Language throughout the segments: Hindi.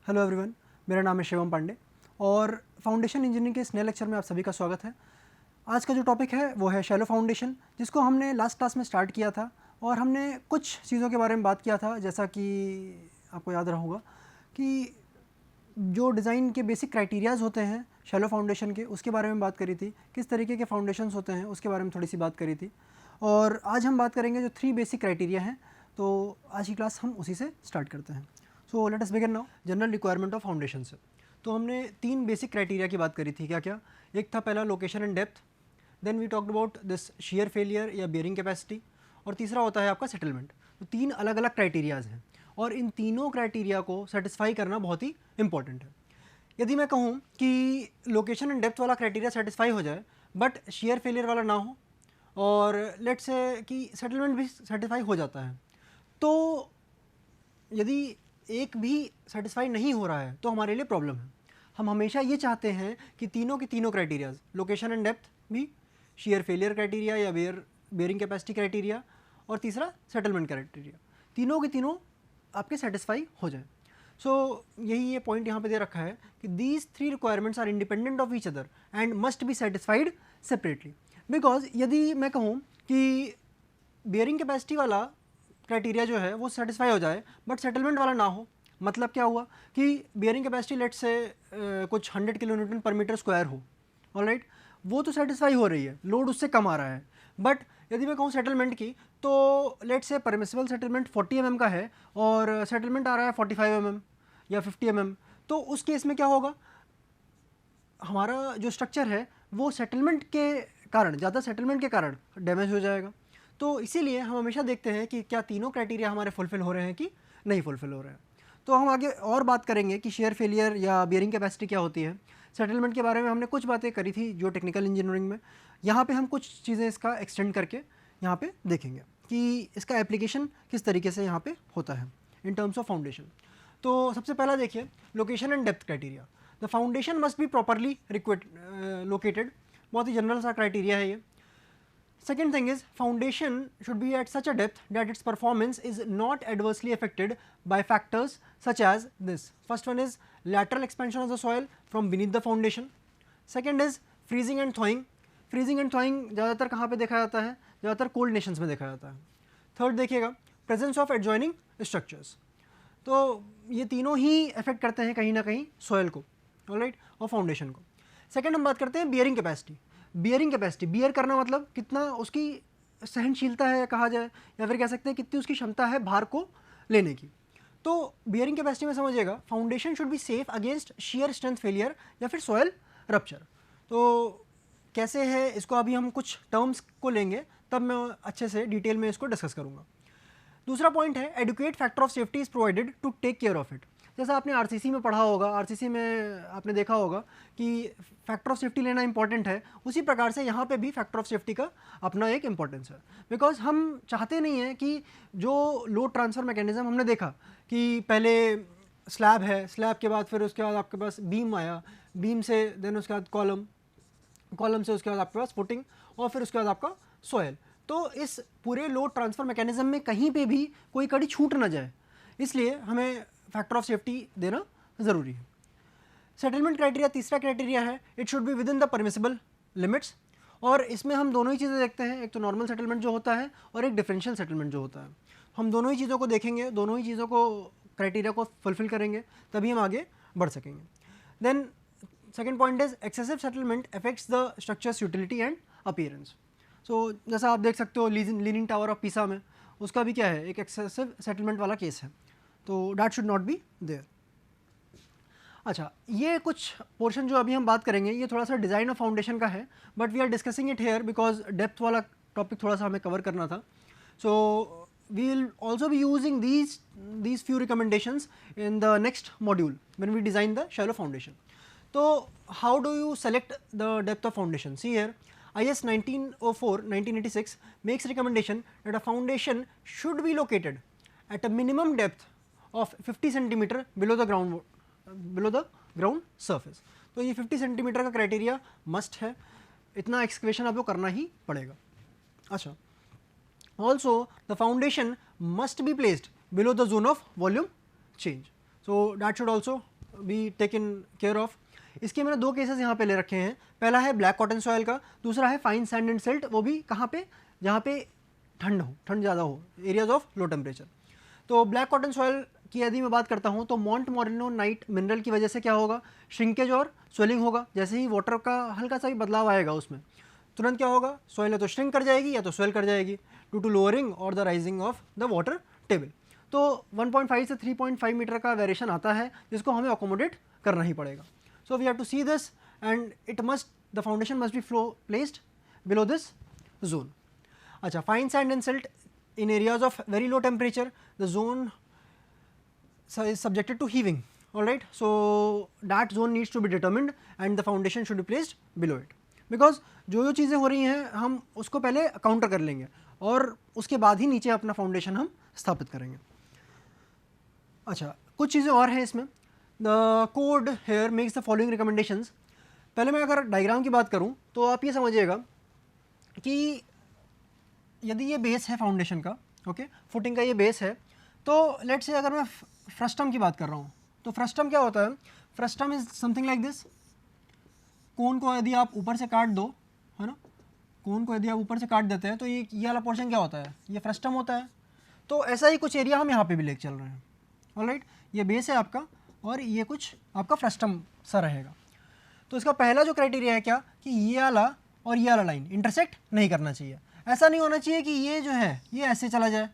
हेलो एवरीवन, मेरा नाम है शिवम पांडे और फाउंडेशन इंजीनियरिंग के इस नए लेक्चर में आप सभी का स्वागत है। आज का जो टॉपिक है वो है शैलो फाउंडेशन, जिसको हमने लास्ट क्लास में स्टार्ट किया था और हमने कुछ चीज़ों के बारे में बात किया था, जैसा कि आपको याद रहा होगा कि जो डिज़ाइन के बेसिक क्राइटेरियाज़ होते हैं शैलो फाउंडेशन के, उसके बारे में बात करी थी। किस तरीके के फाउंडेशंस होते हैं उसके बारे में थोड़ी सी बात करी थी। और आज हम बात करेंगे जो 3 बेसिक क्राइटेरिया हैं, तो आज की क्लास हम उसी से स्टार्ट करते हैं। So let us begin now. General requirement of foundation से तो हमने 3 बेसिक क्राइटेरिया की बात करी थी। क्या क्या? एक था पहला location and depth, then we talked about this shear failure या बेयरिंग कैपेसिटी, और तीसरा होता है आपका सेटलमेंट। तो 3 अलग अलग क्राइटेरियाज़ हैं और इन तीनों क्राइटेरिया को सेटिस्फाई करना बहुत ही इंपॉर्टेंट है। यदि मैं कहूँ कि लोकेशन एंड डेप्थ वाला क्राइटेरिया सेटिस्फाई हो जाए बट शियर फेलियर वाला ना हो, और लेट्स से कि सेटलमेंट भी सेटिस्फाई हो जाता है, तो यदि एक भी सेटिस्फाई नहीं हो रहा है तो हमारे लिए प्रॉब्लम है। हम हमेशा ये चाहते हैं कि तीनों के तीनों क्राइटेरियाज, लोकेशन एंड डेप्थ भी, शियर फेलियर क्राइटेरिया या बेयरिंग कैपेसिटी क्राइटेरिया, और तीसरा सेटलमेंट क्राइटेरिया, तीनों के तीनों आपके सेटिस्फाई हो जाए। यही ये पॉइंट यहाँ पे दे रखा है कि these 3 requirements are independent of each other and must be satisfied separately. Because यदि मैं कहूँ कि बेयरिंग कैपेसिटी वाला क्राइटेरिया जो है वो सेटिस्फाई हो जाए बट सेटलमेंट वाला ना हो, मतलब क्या हुआ कि बेयरिंग कैपेसिटी लेट से कुछ 100 किलो न्यूटन पर मीटर स्क्वायर हो, ऑलराइट, वो तो सेटिस्फाई हो रही है, लोड उससे कम आ रहा है। बट यदि मैं कहूँ सेटलमेंट की, तो लेट से परमिसिबल सेटलमेंट 40 mm का है और सेटलमेंट आ रहा है 45 mm या 50 mm, तो उस केस में क्या होगा, हमारा जो स्ट्रक्चर है वो सेटलमेंट के कारण, ज़्यादा सेटलमेंट के कारण डैमेज हो जाएगा। तो इसीलिए हम हमेशा देखते हैं कि क्या तीनों क्राइटेरिया हमारे फुलफिल हो रहे हैं कि नहीं फुलफिल हो रहे हैं। तो हम आगे और बात करेंगे कि शेयर फेलियर या बेयरिंग कैपेसिटी क्या होती है। सेटलमेंट के बारे में हमने कुछ बातें करी थी जो टेक्निकल इंजीनियरिंग में, यहाँ पे हम कुछ चीज़ें इसका एक्सटेंड करके यहाँ पे देखेंगे कि इसका एप्लीकेशन किस तरीके से यहाँ पे होता है इन टर्म्स ऑफ फाउंडेशन। तो सबसे पहला देखिए, location and depth criteria. The foundation must be properly located, बहुत ही जनरल सा क्राइटेरिया है ये। Second thing is, foundation should be at such a depth that its performance is not adversely affected by factors such as this. First one is lateral expansion of the soil from beneath the foundation. Second is freezing and thawing. Freezing and thawing ज़्यादातर कहाँ पे देखा जाता है? ज़्यादातर कोल्ड नेशंस में देखा जाता है। थर्ड देखिएगा, प्रेजेंस ऑफ एडजॉइनिंग स्ट्रक्चर्स। तो ये तीनों ही इफेक्ट करते हैं कहीं ना कहीं सॉइल को, ऑलराइट, और फाउंडेशन को। सेकेंड हम बात करते हैं bearing capacity. Bearing capacity, bear करना मतलब कितना उसकी सहनशीलता है कहा जाए, या फिर कह सकते हैं कितनी उसकी क्षमता है भार को लेने की। तो बियरिंग कैपेसिटी में समझिएगा, foundation should be safe against shear strength failure या फिर सॉयल रप्चर। तो कैसे है इसको अभी हम कुछ टर्म्स को लेंगे, तब मैं अच्छे से डिटेल में इसको डिस्कस करूँगा। दूसरा पॉइंट है, adequate factor of safety is provided to take care of it. जैसा आपने आरसीसी में पढ़ा होगा, आरसीसी में आपने देखा होगा कि फैक्टर ऑफ सेफ्टी लेना इंपॉर्टेंट है, उसी प्रकार से यहाँ पे भी फैक्टर ऑफ सेफ्टी का अपना एक इंपॉर्टेंस है। बिकॉज हम चाहते नहीं हैं कि जो लोड ट्रांसफ़र मैकेनिज्म हमने देखा कि पहले स्लैब है, स्लैब के बाद फिर उसके बाद आपके पास बीम आया, बीम से देन उसके बाद कॉलम, कॉलम से उसके बाद आपके पास फुटिंग, और फिर उसके बाद आपका सॉयल। तो इस पूरे लोड ट्रांसफ़र मैकेनिज्म में कहीं पे भी कोई कड़ी छूट ना जाए, इसलिए हमें फैक्टर ऑफ सेफ्टी देना ज़रूरी है। सेटलमेंट क्राइटेरिया तीसरा क्राइटेरिया है, it should be with in the permissible limits, और इसमें हम दोनों ही चीज़ें देखते हैं, एक तो नॉर्मल सेटलमेंट जो होता है और एक डिफरेंशियल सेटलमेंट जो होता है। हम दोनों ही चीज़ों को देखेंगे, दोनों ही चीज़ों को क्राइटेरिया को फुलफिल करेंगे, तभी हम आगे बढ़ सकेंगे। Then second point is, excessive settlement affects the structures utility and appearance. So जैसा आप देख सकते हो लीनिंग टावर ऑफ पीसा में, उसका भी क्या है, एक एक्सेसिव सेटलमेंट वाला केस है, तो that should not be there. अच्छा, ये कुछ पोर्शन जो अभी हम बात करेंगे ये थोड़ा सा डिज़ाइन ऑफ फाउंडेशन का है, but we are discussing it here because depth वाला टॉपिक थोड़ा सा हमें कवर करना था। So we will also be using these few recommendations in the next module when we design the shallow foundation. So how do you select the depth of foundation? See here, IS 1904-1986 makes recommendation that a foundation should be located at a minimum depth of 50 centimeter below the ground surface. तो ये 50 सेंटीमीटर का क्राइटेरिया मस्ट है, इतना एक्सकवेशन आपको करना ही पड़ेगा। अच्छा, also the foundation must be placed below the zone of volume change, so that should also be taken care of. इसके मैंने दो केसेस यहाँ पे ले रखे हैं, पहला है ब्लैक कॉटन सॉयल का, दूसरा है फाइन सैंड एंड सिल्ट, वो भी कहाँ पे, जहाँ पे ठंड ज़्यादा हो, एरियाज ऑफ लो टेम्परेचर। तो ब्लैक कॉटन सॉयल की यदि मैं बात करता हूँ तो मोंटमोरेनो-नाइट मिनरल की वजह से क्या होगा, श्रिंकेज और स्वेलिंग होगा। जैसे ही वाटर का हल्का सा भी बदलाव आएगा उसमें तुरंत क्या होगा, सॉइल या तो श्रिंक कर जाएगी या तो स्वेल कर जाएगी ड्यू टू लोअरिंग और the rising of the water table. तो 1.5 से 3.5 मीटर का वेरिएशन आता है जिसको हमें अकोमोडेट करना ही पड़ेगा। So we have to see this and it must, the foundation must be placed below this zone. अच्छा, fine sand and silt in areas of very low temperature, the zone is subjected to heaving, all right. So that zone needs to be determined and the foundation should be placed below it, because जो चीज़ें हो रही हैं हम उसको पहले काउंटर कर लेंगे और उसके बाद ही नीचे अपना फाउंडेशन हम स्थापित करेंगे। अच्छा, कुछ चीज़ें और हैं इसमें। The code here makes the following recommendations. पहले मैं अगर डायग्राम की बात करूँ तो आप ये समझिएगा कि यदि ये बेस है फाउंडेशन का, ओके, फुटिंग का ये बेस है, तो लेट्स से अगर मैं फ्रस्टम की बात कर रहा हूँ तो फ्रस्टम क्या होता है, frustum is something like this. Cone को यदि आप ऊपर से काट दो, है ना, कोन को यदि आप ऊपर से काट देते हैं तो ये वाला पोर्शन क्या होता है, ये फ्रस्टम होता है। तो ऐसा ही कुछ एरिया हम यहाँ पे भी लेके चल रहे हैं, ऑलराइट। ये बेस है आपका और ये कुछ आपका फ्रस्टम सा रहेगा। तो इसका पहला जो क्राइटेरिया है क्या, कि ये वाला और ये वाला लाइन इंटरसेक्ट नहीं करना चाहिए। ऐसा नहीं होना चाहिए कि ये जो है ये ऐसे चला जाए,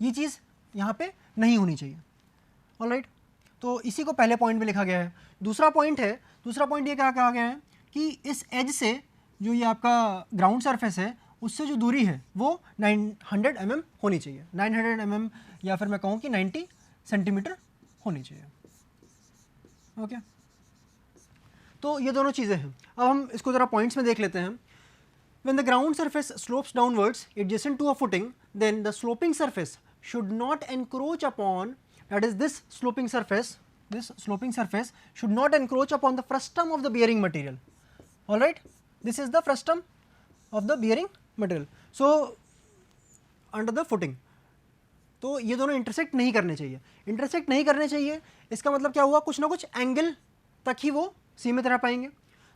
ये चीज़ यहाँ पे नहीं होनी चाहिए, ऑलराइट। तो इसी को पहले पॉइंट में लिखा गया है। दूसरा पॉइंट ये क्या कहा गया है कि इस एज से जो ये आपका ग्राउंड सरफेस है उससे जो दूरी है वो 900 mm होनी चाहिए। 900 mm या फिर मैं कहूँ कि 90 सेंटीमीटर होनी चाहिए, ओके। तो ये दोनों चीज़ें हैं। अब हम इसको ज़रा पॉइंट्स में देख लेते हैं। When the ground surface slopes downwards adjacent to a footing, then the sloping surface should not encroach upon, that is this sloping surface should not encroach upon the frustum of the bearing material, alright. This is the frustum of the bearing material, so under the footing। तो ये दोनों इंटरसेक्ट नहीं करने चाहिए। इसका मतलब क्या हुआ, कुछ ना कुछ एंगल तक ही वो सीमित रह पाएंगे।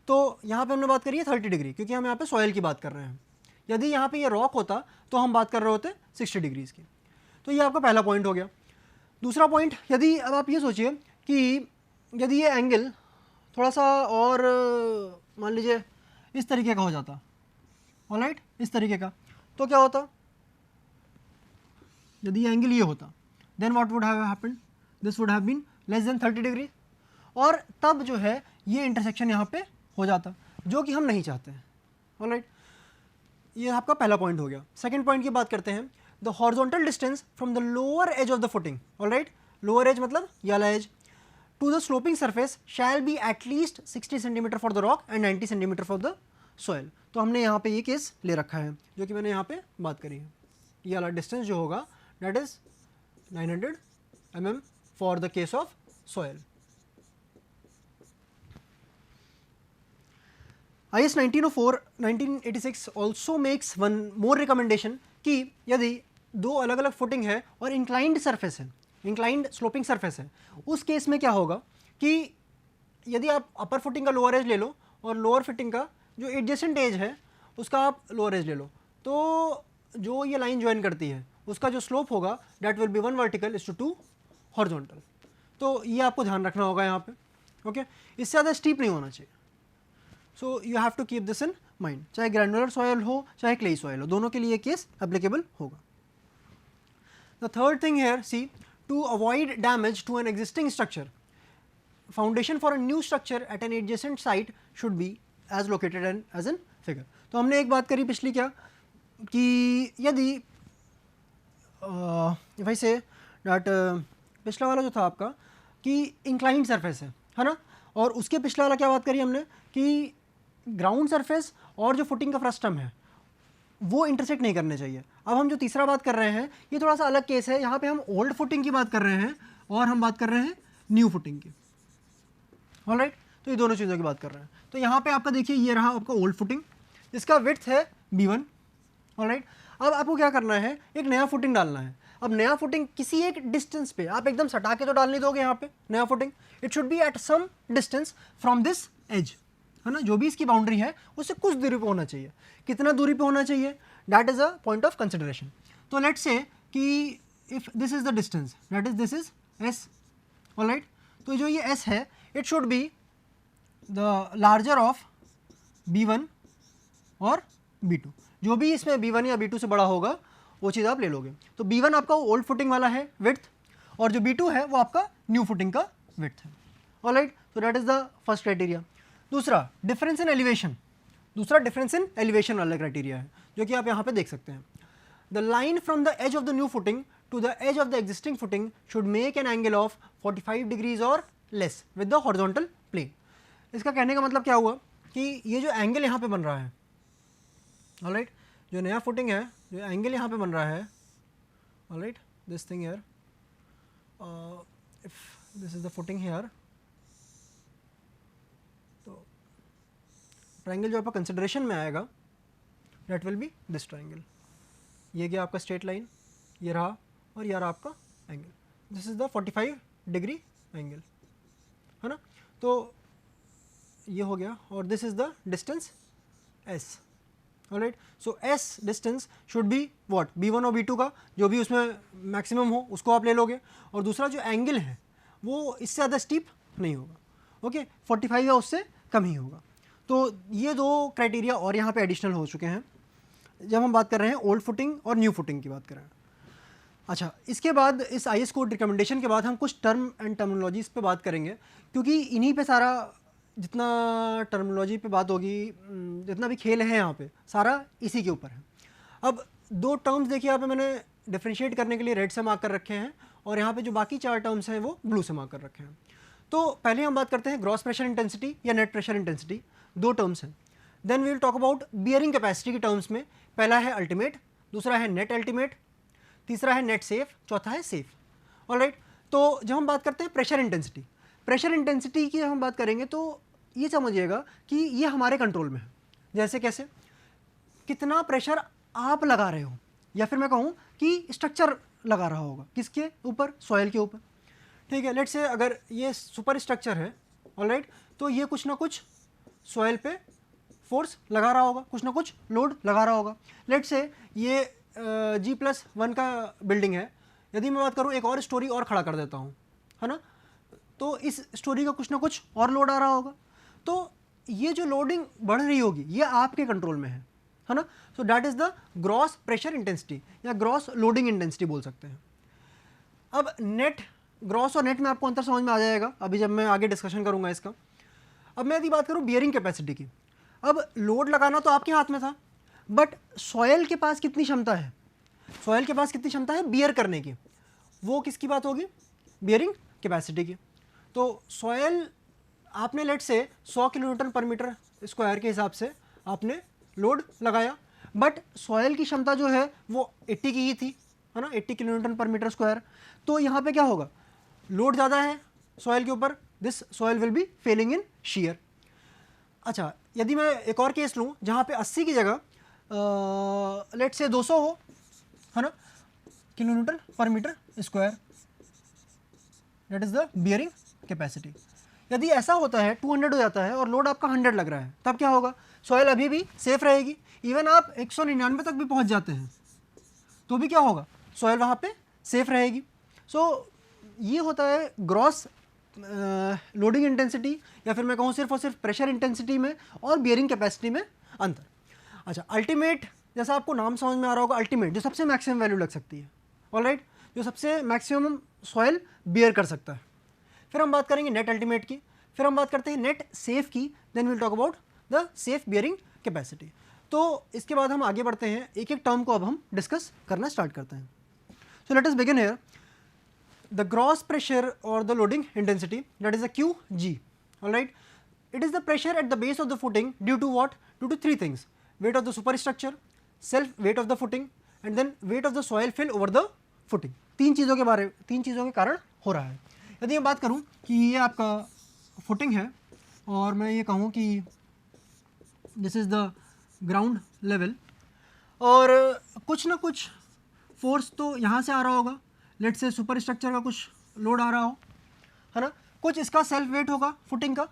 तो यहाँ पे हमने बात करी है 30 डिग्री, क्योंकि हम यहाँ पे सॉइल की बात कर रहे हैं। यदि यहाँ पे ये रॉक होता तो हम बात कर रहे होते 60 डिग्रीज़ की। तो ये आपका पहला पॉइंट हो गया। दूसरा पॉइंट, यदि अब आप ये सोचिए कि यदि ये एंगल थोड़ा सा और मान लीजिए इस तरीके का हो जाता, ऑलराइट, इस तरीके का, तो क्या होता, यदि ये एंगल ये होता, then what would have happened, this would have been less than 30 degree, और तब जो है ये इंटरसेक्शन यहाँ पे हो जाता, जो कि हम नहीं चाहते हैं, ऑलराइट। ये आपका पहला पॉइंट हो गया। सेकंड पॉइंट की बात करते हैं, the horizontal distance from the lower edge of the footing, alright, lower edge मतलब ये वाला edge, to the sloping surface shall be at least 60 centimeter for the rock and 90 centimeter for the soil. तो हमने यहाँ पे ये केस ले रखा है जो कि मैंने यहाँ पे बात करी है। ये वाला डिस्टेंस जो होगा that is 900 mm for the case of soil. IS 1986 also makes one more recommendation कि यदि दो अलग अलग फुटिंग है और इंक्लाइंड सरफेस है, इंक्लाइंड स्लोपिंग सरफेस है, उस केस में क्या होगा कि यदि आप अपर फुटिंग का लोअर एज ले लो और लोअर फिटिंग का जो एडजेसेंट एज है उसका आप लोअर एज ले लो, तो जो ये लाइन ज्वाइन करती है उसका जो स्लोप होगा that will be 1 vertical is to 2 horizontal. तो ये आपको ध्यान रखना होगा यहाँ पे, ओके। इससे ज़्यादा स्टीप नहीं होना चाहिए। So you have to keep this in mind, चाहे ग्रैनुलर सॉयल हो चाहे क्ले सॉयल हो, दोनों के लिए केस एप्लीकेबल होगा। The third thing here, see, to avoid damage to an existing structure, foundation for a new structure at an adjacent site should be as located and as in figure. तो हमने एक बात करी पिछली क्या, कि यदि भाई से डैट पिछला वाला जो था आपका कि इंक्लाइंड सरफेस है ना, और उसके पिछला वाला क्या बात करी हमने कि ग्राउंड सरफेस और जो फुटिंग का फ्रस्टम है वो इंटरसेक्ट नहीं करने चाहिए। अब हम जो तीसरा बात कर रहे हैं ये थोड़ा सा अलग केस है। यहाँ पे हम ओल्ड फुटिंग की बात कर रहे हैं और हम बात कर रहे हैं न्यू फुटिंग की, ऑलराइट। तो ये दोनों चीज़ों की बात कर रहे हैं। तो यहाँ पे आपका देखिए ये रहा आपका ओल्ड फुटिंग, इसका विड्थ है B1, ऑलराइट। अब आपको क्या करना है, एक नया फुटिंग डालना है। अब नया फुटिंग किसी एक डिस्टेंस पे, आप एकदम सटा के तो डाल नहीं दोगे यहाँ पे नया footing, it should be at some distance from this edge, है ना, जो भी इसकी बाउंड्री है उससे कुछ दूरी पे होना चाहिए। कितना दूरी पे होना चाहिए, that is a point of consideration. तो लेट्स से कि if this is the distance, that is this is S, alright, तो जो ये एस है it should be the larger of b1 और b2, जो भी इसमें b1 या b2 से बड़ा होगा वो चीज़ आप ले लोगे। तो b1 आपका ओल्ड फुटिंग वाला है विड्थ, और जो b2 है वो आपका न्यू फुटिंग का विड्थ है, alright. So that is the first criteria. दूसरा डिफरेंस इन एलिवेशन, दूसरा डिफरेंस इन एलिवेशन वाला क्राइटेरिया है, जो कि आप यहाँ पे देख सकते हैं। The line from the edge of the new footing to the edge of the existing footing should make an angle of 45 degrees और less with the horizontal plane. इसका कहने का मतलब क्या हुआ कि ये जो एंगल यहाँ पे बन रहा है, ऑलराइट, जो नया फुटिंग है, जो एंगल यहाँ पे बन रहा है, alright, this thing here, if this is the footing here, तो ट्रायंगल जो आपका कंसिडरेशन में आएगा that will B this triangle. ये गया आपका स्ट्रेट लाइन, ये रहा, और ये रहा आपका angle, this is the 45 degree angle, है ना। तो ये हो गया, और this is the distance s, alright. So s distance should be what, b1 और b2 का जो भी उसमें मैक्सिमम हो उसको आप ले लोगे, और दूसरा जो एंगल है वो इससे ज़्यादा स्टीप नहीं होगा, ओके, 45 या उससे कम ही होगा। तो ये दो क्राइटेरिया और यहाँ पे एडिशनल हो चुके हैं जब हम बात कर रहे हैं ओल्ड फुटिंग और न्यू फुटिंग की बात कर रहे हैं। अच्छा, इसके बाद इस IS कोड रिकमेंडेशन के बाद हम कुछ टर्म एंड टर्मिनोलॉजीज़ पे बात करेंगे, क्योंकि इन्हीं पे सारा जितना टर्मिनोलॉजी पे बात होगी, जितना भी खेल है यहाँ पे सारा इसी के ऊपर है। अब दो टर्म्स देखिए यहाँ पे मैंने डिफ्रेंशिएट करने के लिए रेड से मार्क कर रखे हैं, और यहाँ पे जो बाकी चार टर्म्स हैं वो ब्लू से मार्क कर रखे हैं। तो पहले हम बात करते हैं ग्रॉस प्रेशर इंटेंसिटी या नेट प्रेशर इंटेंसिटी, दो टर्म्स हैं। Then we will talk about bearing capacity के टर्म्स में, पहला है अल्टीमेट, दूसरा है नेट अल्टीमेट, तीसरा है नेट सेफ, चौथा है सेफ, ऑलराइट। तो जब हम बात करते हैं प्रेशर इंटेंसिटी, प्रेशर इंटेंसिटी की हम बात करेंगे तो ये समझिएगा कि ये हमारे कंट्रोल में है। जैसे कैसे, कितना प्रेशर आप लगा रहे हो, या फिर मैं कहूँ कि स्ट्रक्चर लगा रहा होगा, किसके ऊपर, सॉइल के ऊपर, ठीक है। लेट्स से अगर ये सुपर स्ट्रक्चर है, ऑलराइट, तो ये कुछ ना कुछ सॉइल पे फोर्स लगा रहा होगा, कुछ ना कुछ लोड लगा रहा होगा। लेट्स से ये G+1 का बिल्डिंग है, यदि मैं बात करूँ एक और स्टोरी और खड़ा कर देता हूँ, है ना, तो इस स्टोरी का कुछ ना कुछ और लोड आ रहा होगा, तो ये जो लोडिंग बढ़ रही होगी ये आपके कंट्रोल में है ना। सो that is the gross pressure intensity या ग्रॉस लोडिंग इंटेंसिटी बोल सकते हैं। अब नेट, ग्रॉस और नेट में आपको अंतर समझ में आ जाएगा अभी जब मैं आगे डिस्कशन करूँगा इसका। अब मैं यदि बात करूँ बियरिंग कैपेसिटी की, अब लोड लगाना तो आपके हाथ में था, बट सॉयल के पास कितनी क्षमता है, सॉयल के पास कितनी क्षमता है बियर करने की, वो किसकी बात होगी, बियरिंग कैपेसिटी की। तो सॉयल आपने लेट से 100 किलोन्यूटन पर मीटर स्क्वायर के हिसाब से आपने लोड लगाया, बट सॉयल की क्षमता जो है वो 80 की ही थी, है ना, 80 किलोन्यूटन पर मीटर स्क्वायर। तो यहाँ पे क्या होगा, लोड ज़्यादा है सॉयल के ऊपर, this soil will be failing in shear. अच्छा, यदि मैं एक और केस लूँ जहाँ पे 80 की जगह लेट से 200 हो, है ना, किलोमीटर पर meter square, that is the bearing capacity. यदि ऐसा होता है 200 हो जाता है और लोड आपका 100 लग रहा है, तब क्या होगा, सॉयल अभी भी सेफ रहेगी, इवन आप 199 तक भी पहुंच जाते हैं तो भी क्या होगा, सॉयल वहाँ पे सेफ रहेगी। सो ये होता है ग्रॉस लोडिंग इंटेंसिटी, या फिर मैं कहूँ सिर्फ और सिर्फ प्रेशर इंटेंसिटी में और बियरिंग कैपेसिटी में अंतर। अच्छा, अल्टीमेट, जैसा आपको नाम समझ में आ रहा होगा, अल्टीमेट जो सबसे मैक्सिमम वैल्यू लग सकती है, ऑलराइट, जो सबसे मैक्सिमम सॉयल बियर कर सकता है। फिर हम बात करेंगे नेट अल्टीमेट की, फिर हम बात करते हैं नेट सेफ की, then will talk about the safe bearing capacity. तो इसके बाद हम आगे बढ़ते हैं, एक एक टर्म को अब हम डिस्कस करना स्टार्ट करते हैं। So let us begin here, the gross pressure और the loading intensity, that is the QG, alright. It is the pressure at the base of the footing due to what? Due to three things: weight of the superstructure, self weight of the footing, and then weight of the soil fill over the footing. तीन चीज़ों के कारण हो रहा है। यदि मैं बात करूं कि ये आपका फुटिंग है और मैं ये कहूं कि this is the ground level, और कुछ ना कुछ फोर्स तो यहाँ से आ रहा होगा, लेट से सुपर स्ट्रक्चर का कुछ लोड आ रहा हो, है ना, कुछ इसका सेल्फ वेट होगा फुटिंग का,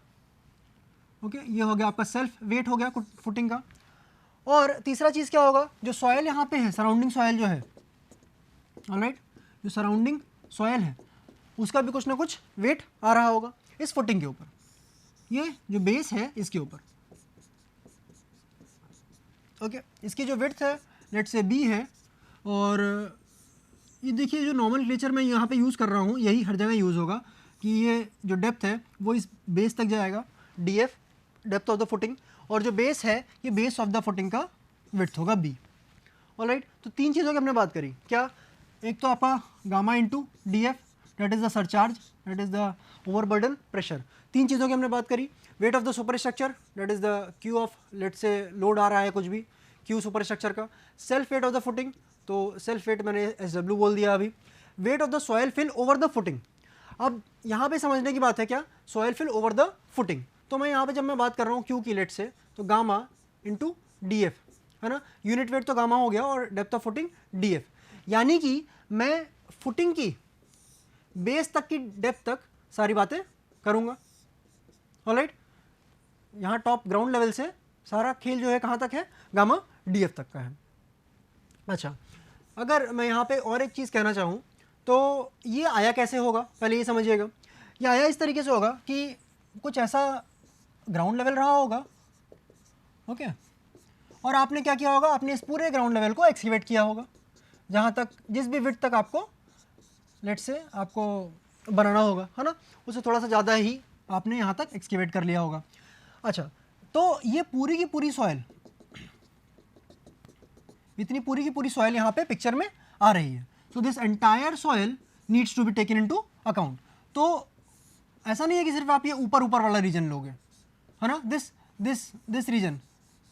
ओके, ये हो गया आपका सेल्फ वेट हो गया फुटिंग का। और तीसरा चीज़ क्या होगा, जो सॉयल यहाँ पे है, सराउंडिंग सॉयल जो है, ऑलराइट, जो सराउंडिंग सॉयल है उसका भी कुछ ना कुछ वेट आ रहा होगा इस फुटिंग के ऊपर, ये जो बेस है इसके ऊपर, ओके। इसकी जो विड्थ है लेट से बी है, और ये देखिए जो नॉर्मल नेचर मैं यहाँ पे यूज़ कर रहा हूँ यही हर जगह यूज़ होगा कि ये जो डेप्थ है वो इस बेस तक जाएगा, D F depth of the footing, और जो बेस है ये बेस ऑफ द फुटिंग का विड्थ होगा बी, ऑलराइट। तो तीन चीज़ों की हमने बात करी, क्या, एक तो आपका gamma into D F that is the surcharge, that is the overburden pressure, तीन चीज़ों की हमने बात करी। Weight of the super structure that is the Q of, let's say load आ रहा है कुछ भी, क्यू सुपर स्ट्रक्चर का। Self weight of the footing, तो सेल्फ वेट मैंने एस डब्ल्यू बोल दिया अभी। Weight of the soil fill over the footing, अब यहाँ पे समझने की बात है क्या, soil fill over the footing, तो मैं यहाँ पे जब मैं बात कर रहा हूँ क्यू की लेट से, तो गामा इंटू डी एफ, है ना, यूनिट वेट तो गामा हो गया और depth of footing D F, यानी कि मैं फुटिंग की बेस तक की डेप्थ तक सारी बातें करूँगा, ऑलराइट। यहाँ टॉप ग्राउंड लेवल से सारा खेल जो है कहाँ तक है, गामा डी एफ तक का है। अच्छा, अगर मैं यहाँ पे और एक चीज़ कहना चाहूँ तो ये आया कैसे होगा, पहले ये समझिएगा। ये आया इस तरीके से होगा कि कुछ ऐसा ग्राउंड लेवल रहा होगा, ओके, और आपने क्या किया होगा, आपने इस पूरे ग्राउंड लेवल को एक्सकेवेट किया होगा, जहाँ तक जिस भी विड्थ तक आपको लेट से आपको बनाना होगा, है ना, उससे थोड़ा सा ज़्यादा ही आपने यहाँ तक एक्सकेवेट कर लिया होगा। अच्छा, तो ये पूरी की पूरी सॉइल, इतनी पूरी की पूरी सॉइल यहाँ पे पिक्चर में आ रही है, so this entire soil needs to be taken into account. तो ऐसा नहीं है कि सिर्फ आप ये ऊपर ऊपर वाला रीजन लोगे, है ना, दिस रीजन,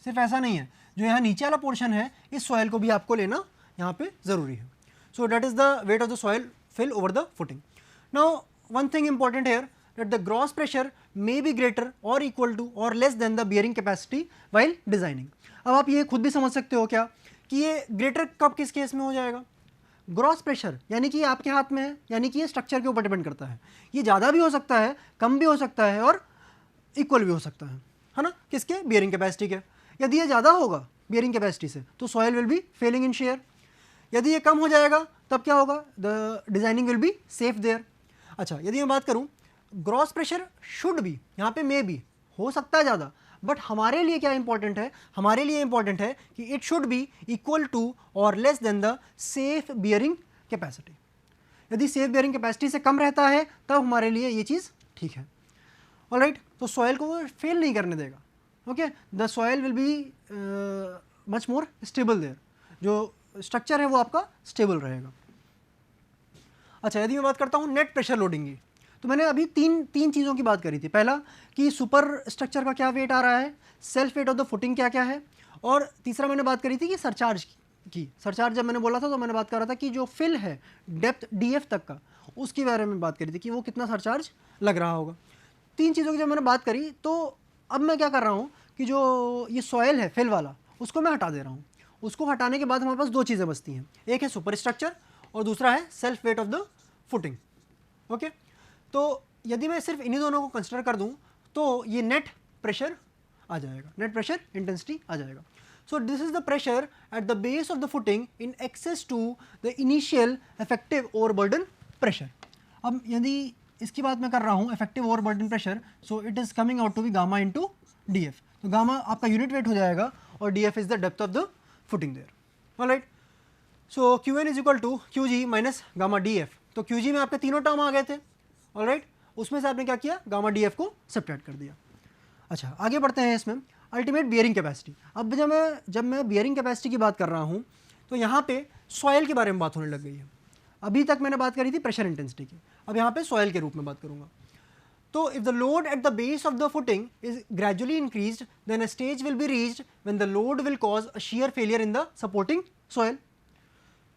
सिर्फ ऐसा नहीं है, जो यहाँ नीचे वाला पोर्शन है इस सॉइल को भी आपको लेना यहाँ पे ज़रूरी है। So that is the wait of the soil fill over the footing. Now one thing important here, that the gross pressure may be greater or equal to or less than the bearing capacity while designing. अब आप ये खुद भी समझ सकते हो क्या कि ये ग्रेटर कब किस केस में हो जाएगा, ग्रॉस प्रेशर यानी कि आपके हाथ में है, यानी कि ये स्ट्रक्चर के ऊपर डिपेंड करता है, ये ज़्यादा भी हो सकता है, कम भी हो सकता है और इक्वल भी हो सकता है ना, किसके, बियरिंग कैपेसिटी के। यदि ये ज़्यादा होगा बियरिंग कैपेसिटी से तो soil will be failing in shear, यदि ये कम हो जाएगा तब क्या होगा, the designing will be safe there. अच्छा, यदि मैं बात करूं ग्रॉस प्रेशर शुड बी, यहाँ पे मे बी हो सकता है ज़्यादा, बट हमारे लिए क्या इंपॉर्टेंट है, हमारे लिए इंपॉर्टेंट है कि it should be equal to और less than the safe bearing capacity. यदि सेफ बियरिंग कैपेसिटी से कम रहता है तब हमारे लिए ये चीज़ ठीक है, ऑलराइट। तो सॉइल को वो फेल नहीं करने देगा, okay, the soil will be much more stable there, जो स्ट्रक्चर है वो आपका स्टेबल रहेगा। अच्छा, यदि मैं बात करता हूँ नेट प्रेशर लोडिंग की, तो मैंने अभी तीन चीज़ों की बात करी थी। पहला कि सुपर स्ट्रक्चर का क्या वेट आ रहा है, self weight of the footing क्या क्या है, और तीसरा मैंने बात करी थी कि सरचार्ज की। सरचार्ज जब मैंने बोला था तो मैंने बात कर रहा था कि जो फिल है डेप्थ डीएफ तक का, उसके बारे में बात करी थी कि वो कितना सरचार्ज लग रहा होगा। तीन चीज़ों की जब मैंने बात करी तो अब मैं क्या कर रहा हूँ कि जो ये सॉयल है फिल वाला उसको मैं हटा दे रहा हूँ। उसको हटाने के बाद हमारे पास दो चीज़ें बचती हैं, एक है सुपर स्ट्रक्चर और दूसरा है self weight of the footing, okay. तो यदि मैं सिर्फ इन्हीं दोनों को कंसिडर कर दूं तो ये नेट प्रेशर आ जाएगा, नेट प्रेशर इंटेंसिटी आ जाएगा। So this is the pressure at the base of the footing in excess to the initial effective overburden pressure. अब यदि इसकी बात मैं कर रहा हूँ effective overburden pressure, so it is coming out to be gamma into D F. तो गामा आपका यूनिट वेट हो जाएगा और D F is the depth of the footing there, alright. So Q N is equal to Q ji minus gamma D F. तो क्यू जी में आपके तीनों टर्म आ गए थे, ऑलराइट, उसमें से आपने क्या किया, गामा डी एफ को सब्ट्रैक्ट कर दिया। अच्छा, आगे बढ़ते हैं इसमें अल्टीमेट बियरिंग कैपेसिटी। अब जब मैं बियरिंग कैपेसिटी की बात कर रहा हूँ तो यहाँ पे सॉयल के बारे में बात होने लग गई है। अभी तक मैंने बात करी थी प्रेशर इंटेंसिटी की, अब यहाँ पे सॉयल के रूप में बात करूँगा। तो if the load at the base of the footing is gradually increased then a stage will be reached when the load will cause a shear failure in the supporting soil.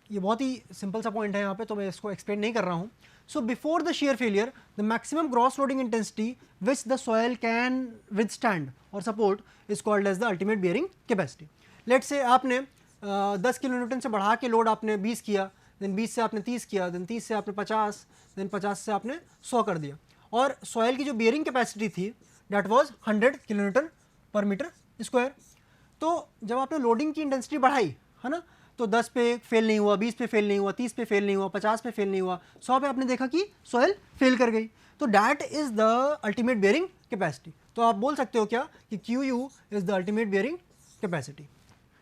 ये बहुत ही सिंपल सा पॉइंट है यहाँ पे, तो मैं इसको एक्सप्लेन नहीं कर रहा हूँ। So before the shear failure the maximum gross loading intensity which the soil can withstand और support is called as the ultimate bearing capacity. Let's say आपने 10 किलो न्यूटन से बढ़ा के लोड आपने 20 किया, देन 20 से आपने 30 किया, देन 30 से आपने 50, देन 50 से आपने 100 कर दिया, और सॉयल की जो बियरिंग कैपेसिटी थी दैट वाज 100 किलो न्यूटन पर मीटर स्क्वायर। तो जब आपने लोडिंग की इंटेंसिटी बढ़ाई है ना, तो 10 पे फेल नहीं हुआ, 20 पे फेल नहीं हुआ, 30 पे फेल नहीं हुआ, 50 पे फेल नहीं हुआ, 100 पे आपने देखा कि सॉयल फेल कर गई। तो that is the ultimate bearing capacity. तो आप बोल सकते हो क्या कि Q U is the ultimate bearing capacity.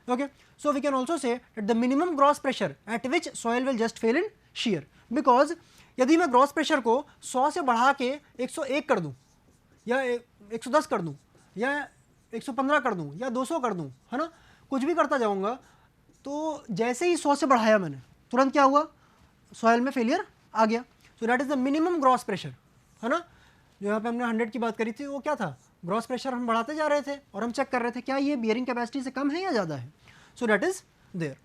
Okay, so we can also say that the minimum gross pressure at which soil will just fail in shear, because यदि मैं gross pressure को 100 से बढ़ा के 101 कर दूं, या 110 कर दूं, या 115 कर दूं, या 200 कर दूं, है ना, कुछ भी करता जाऊंगा, तो जैसे ही 100 से बढ़ाया मैंने, तुरंत क्या हुआ, सॉयल में फेलियर आ गया। सो that is the minimum gross pressure, है ना। जो यहाँ पे हमने 100 की बात करी थी वो क्या था, ग्रॉस प्रेशर हम बढ़ाते जा रहे थे और हम चेक कर रहे थे क्या ये बियरिंग कैपेसिटी से कम है या ज़्यादा है। So that is there.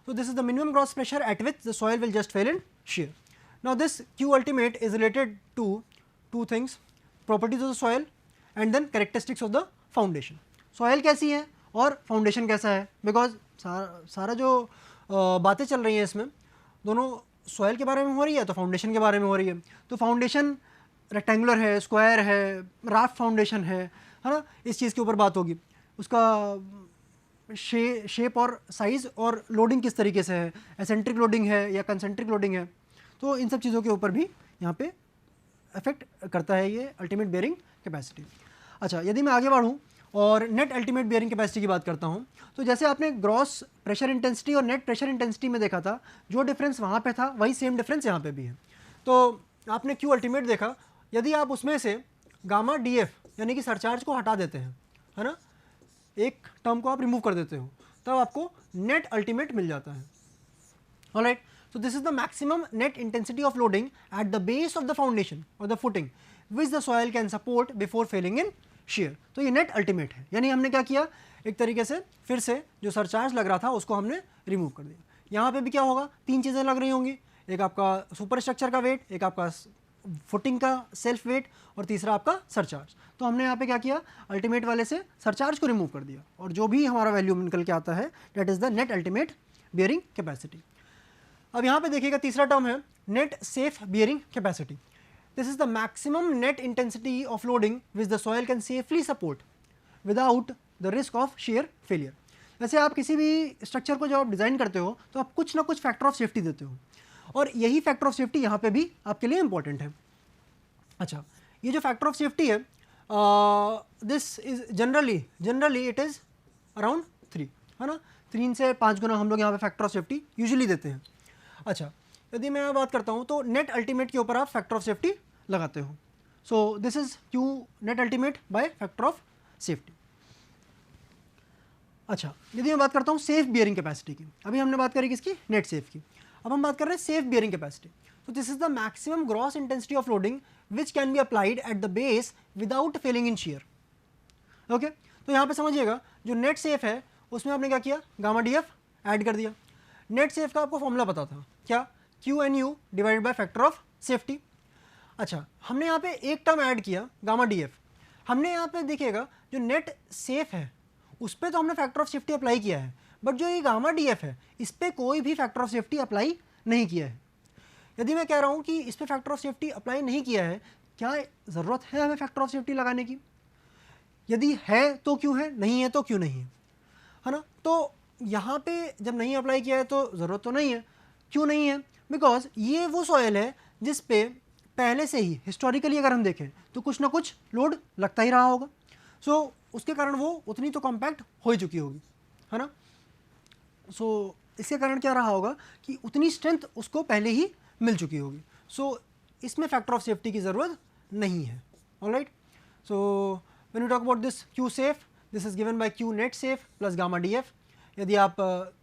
So this is the minimum gross pressure at which the soil will just fail in shear. Now this Q ultimate is related to two things, properties of the soil and then characteristics of the foundation. Soil कैसी है और foundation कैसा है, because सारा जो बातें चल रही हैं इसमें दोनों soil के बारे में हो रही है तो foundation के बारे में हो रही है। तो foundation रेक्टेंगुलर है, स्क्वायर है, राफ्ट फाउंडेशन है ना, इस चीज़ के ऊपर बात होगी। उसका शेप और साइज़ और लोडिंग किस तरीके से है, एसेंट्रिक लोडिंग है या कंसेंट्रिक लोडिंग है, तो इन सब चीज़ों के ऊपर भी यहाँ पे अफेक्ट करता है ये अल्टीमेट बियरिंग कैपेसिटी। अच्छा, यदि मैं आगे बढ़ूँ और नेट अल्टीमेट बियरिंग कैपेसिटी की बात करता हूँ, तो जैसे आपने ग्रॉस प्रेशर इंटेंसिटी और नेट प्रेशर इंटेंसिटी में देखा था, जो डिफरेंस वहाँ पे था वही सेम डिफरेंस यहाँ पे भी है। तो आपने क्यू अल्टीमेट देखा, यदि आप उसमें से गामा डी एफ यानी कि सरचार्ज को हटा देते हैं, है ना, एक टर्म को आप रिमूव कर देते हो, तब आपको नेट अल्टीमेट मिल जाता है। Alright, so this is the maximum net intensity of loading at the base of the foundation or the footing which the soil can support before failing in shear. तो ये net ultimate है, यानी हमने क्या किया, एक तरीके से फिर से जो सरचार्ज लग रहा था उसको हमने रिमूव कर दिया। यहाँ पे भी क्या होगा, तीन चीज़ें लग रही होंगी, एक आपका सुपर स्ट्रक्चर का वेट, एक आपका फुटिंग का सेल्फ वेट और तीसरा आपका सरचार्ज। तो हमने यहाँ पे क्या किया, अल्टीमेट वाले से सरचार्ज को रिमूव कर दिया और जो भी हमारा वैल्यू निकल के आता है that is the net ultimate bearing capacity. अब यहाँ पे देखिएगा तीसरा टर्म है net safe bearing capacity. This is the maximum net intensity of loading which the soil can safely support without the risk of shear failure. वैसे आप किसी भी स्ट्रक्चर को जब आप डिज़ाइन करते हो तो आप कुछ ना कुछ फैक्टर ऑफ सेफ्टी देते हो और यही फैक्टर ऑफ सेफ्टी यहाँ पे भी आपके लिए इंपॉर्टेंट है। अच्छा, ये जो फैक्टर ऑफ सेफ्टी है this is generally it is around 3, है ना, 3 से 5 गुना हम लोग यहाँ पे फैक्टर ऑफ सेफ्टी यूजुअली देते हैं। अच्छा, यदि मैं बात करता हूँ तो नेट अल्टीमेट के ऊपर आप फैक्टर ऑफ सेफ्टी लगाते हो। सो this is Q net ultimate bye factor of safety. अच्छा, यदि मैं बात करता हूँ सेफ बियरिंग कैपेसिटी की, अभी हमने बात करी किसकी, नेट सेफ की, अब हम बात कर रहे हैं सेफ बियरिंग कैपेसिटी। तो this is the maximum gross intensity of loading which can be applied at the base without failing in share. Okay, तो यहाँ पे समझिएगा जो नेट सेफ है उसमें आपने क्या किया, गामा डी एफ ऐड कर दिया। नेट सेफ का आपको फॉर्मूला पता था क्या, Q N U divided by factor of safety. अच्छा, हमने यहाँ पे एक टर्म ऐड किया गामा डी एफ। हमने यहाँ पे देखिएगा जो नेट सेफ है उस पर तो हमने फैक्टर ऑफ सेफ्टी अप्लाई किया है, बट जो ये गामा डी एफ है इस पर कोई भी फैक्टर ऑफ सेफ्टी अप्लाई नहीं किया है। यदि मैं कह रहा हूँ कि इस पर फैक्टर ऑफ सेफ्टी अप्लाई नहीं किया है, क्या ज़रूरत है हमें फैक्टर ऑफ सेफ्टी लगाने की, यदि है तो क्यों है, नहीं है तो क्यों नहीं है ना। तो यहाँ पे जब नहीं अप्लाई किया है तो ज़रूरत तो नहीं है। क्यों नहीं है, बिकॉज ये वो सॉयल है जिस पे पहले से ही हिस्टोरिकली अगर हम देखें तो कुछ ना कुछ लोड लगता ही रहा होगा। सो उसके कारण वो उतनी तो कॉम्पैक्ट हो ही चुकी होगी, है ना। सो इसके कारण क्या रहा होगा कि उतनी स्ट्रेंथ उसको पहले ही मिल चुकी होगी। सो इसमें फैक्टर ऑफ सेफ्टी की ज़रूरत नहीं है। Alright, so when you talk about this Q safe, this is given by Q net safe plus gamma D F. यदि आप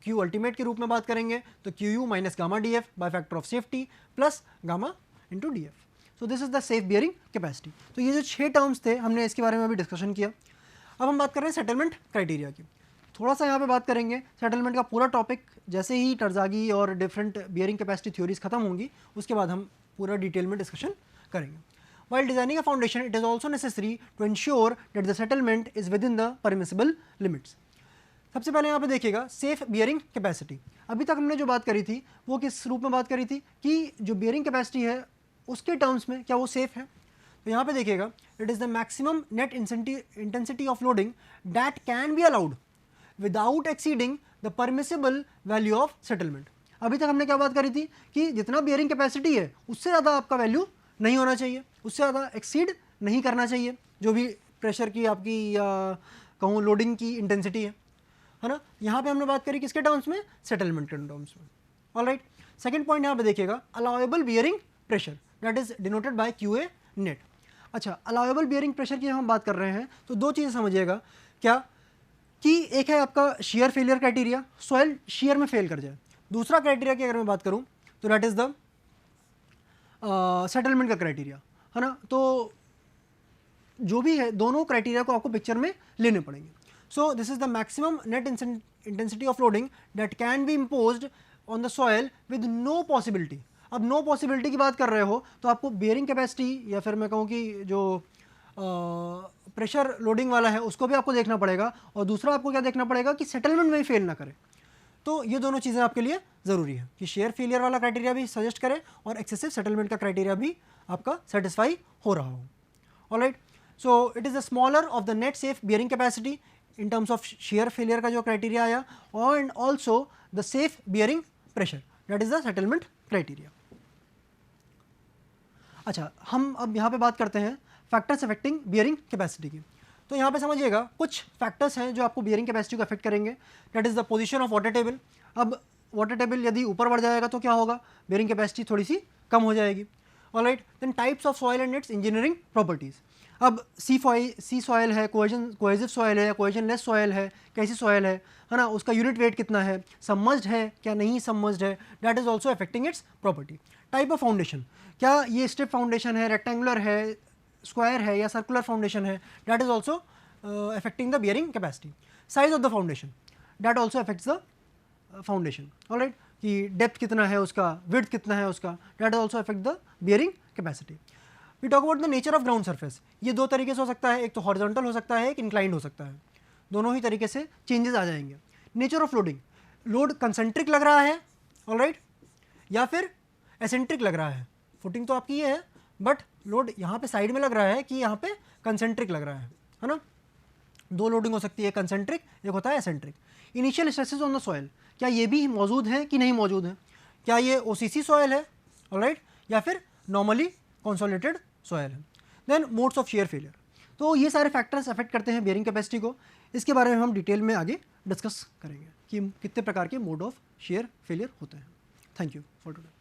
क्यू अल्टीमेट के रूप में बात करेंगे तो Q U minus gamma D F bye factor of safety plus gamma into D F. So this is the safe bearing capacity. तो ये जो 6 टर्म्स थे हमने इसके बारे में अभी डिस्कशन किया। अब हम बात कर रहे हैं सेटलमेंट क्राइटेरिया की। थोड़ा सा यहाँ पे बात करेंगे सेटलमेंट का पूरा टॉपिक, जैसे ही टर्जागी और डिफरेंट बियरिंग कैपेसिटी थ्योरीज खत्म होंगी उसके बाद हम पूरा डिटेल में डिस्कशन करेंगे। While designing a foundation, it is also necessary to ensure that the settlement is within the permissible limits. सबसे पहले यहाँ पे देखिएगा सेफ बियरिंग कैपेसिटी। अभी तक हमने जो बात करी थी वो किस रूप में बात करी थी कि जो बियरिंग कैपेसिटी है उसके टर्म्स में क्या वो सेफ है। तो यहाँ पे देखिएगा it is the maximum net intensity of loading that can be allowed without exceeding the permissible value of settlement. अभी तक हमने क्या बात करी थी कि जितना बियरिंग कैपेसिटी है उससे ज़्यादा आपका वैल्यू नहीं होना चाहिए, उससे ज़्यादा एक्सीड नहीं करना चाहिए जो भी प्रेशर की आपकी या कहूँ लोडिंग की इंटेंसिटी है ना। यहाँ पे हमने बात करी किसके टर्म्स में, सेटलमेंट के टर्म्स में। ऑलराइट, सेकंड पॉइंट यहाँ पे देखिएगा allowable bearing pressure that is denoted by QA net. अच्छा, अलाउएबल बियरिंग प्रेशर की हम बात कर रहे हैं तो दो चीज़ें समझिएगा क्या कि एक है आपका share failure criteria, soil share में फेल कर जाए। दूसरा क्राइटेरिया की अगर मैं बात करूँ तो दैट इज़ द सेटलमेंट का क्राइटेरिया है ना। तो जो भी है दोनों क्राइटेरिया को आपको पिक्चर में लेने पड़ेंगे। So this is the maximum net intensity of loading that can be imposed on the soil with no possibility. अब नो पॉसिबिलिटी की बात कर रहे हो तो आपको बियरिंग कैपेसिटी या फिर मैं कहूँ कि जो प्रेशर लोडिंग वाला है उसको भी आपको देखना पड़ेगा, और दूसरा आपको क्या देखना पड़ेगा कि सेटलमेंट में ही फेल ना करे। तो ये दोनों चीज़ें आपके लिए ज़रूरी है कि शेयर फेलियर वाला क्राइटेरिया भी सजेस्ट करें और एक्सेसिव सेटलमेंट का क्राइटेरिया भी आपका सेटिस्फाई हो रहा हो। Alright, so it is the smaller of the net safe bearing capacity in terms of shear failure का जो क्राइटेरिया आया, और and also the safe bearing pressure that is the settlement criteria. अच्छा, हम अब यहाँ पे बात करते हैं फैक्टर्स अफेक्टिंग बियरिंग कैपेसिटी की। तो यहाँ पे समझिएगा कुछ फैक्टर्स हैं जो आपको बियरिंग कैपेसिटी को अफेक्ट करेंगे। That is the position of water table. अब वाटर टेबल यदि ऊपर बढ़ जाएगा तो क्या होगा, बियरिंग कैपेसिटी थोड़ी सी कम हो जाएगी। Alright, then types of soil and its engineering properties. अब सी सॉइल है, कोहेसिव सॉइल है, कोहेजनलेस सॉइल है, कैसी सॉइल है ना, उसका यूनिट वेट कितना है, सबमर्ज्ड है क्या नहीं सबमर्ज्ड है, that is also affecting its property. Type of foundation, क्या ये स्टेप फाउंडेशन है, रेक्टेंगुलर है, स्क्वायर है या सर्कुलर फाउंडेशन है, that is also affecting the bearing capacity. Size of the foundation that also affects the foundation. Alright, कि डेप्थ कितना है उसका, विड्थ कितना है उसका, that also affect the bearing capacity. We talk about the nature of ground surface. ये दो तरीके से हो सकता है, एक तो हॉरिजॉन्टल हो सकता है, एक इंक्लाइंड हो सकता है, दोनों ही तरीके से चेंजेस आ जाएंगे। Nature of loading, load concentric लग रहा है ऑलराइट या फिर एसेंट्रिक लग रहा है। फुटिंग तो आपकी ये है बट लोड यहाँ पे साइड में लग रहा है कि यहाँ पे कंसेंट्रिक लग रहा है ना। दो लोडिंग हो सकती है, कंसेंट्रिक, एक होता है eccentric. Initial stresses on the soil, क्या ये भी मौजूद हैं कि नहीं मौजूद हैं, क्या ये OCC सॉइल है ऑलराइट या फिर नॉर्मली कंसोलिडेटेड सॉइल है। Then modes of shear failure. तो ये सारे फैक्टर्स अफेक्ट करते हैं बियरिंग कैपेसिटी को। इसके बारे में हम डिटेल में आगे डिस्कस करेंगे कि कितने प्रकार के मोड ऑफ शेयर फेलियर होते हैं। Thank you for today.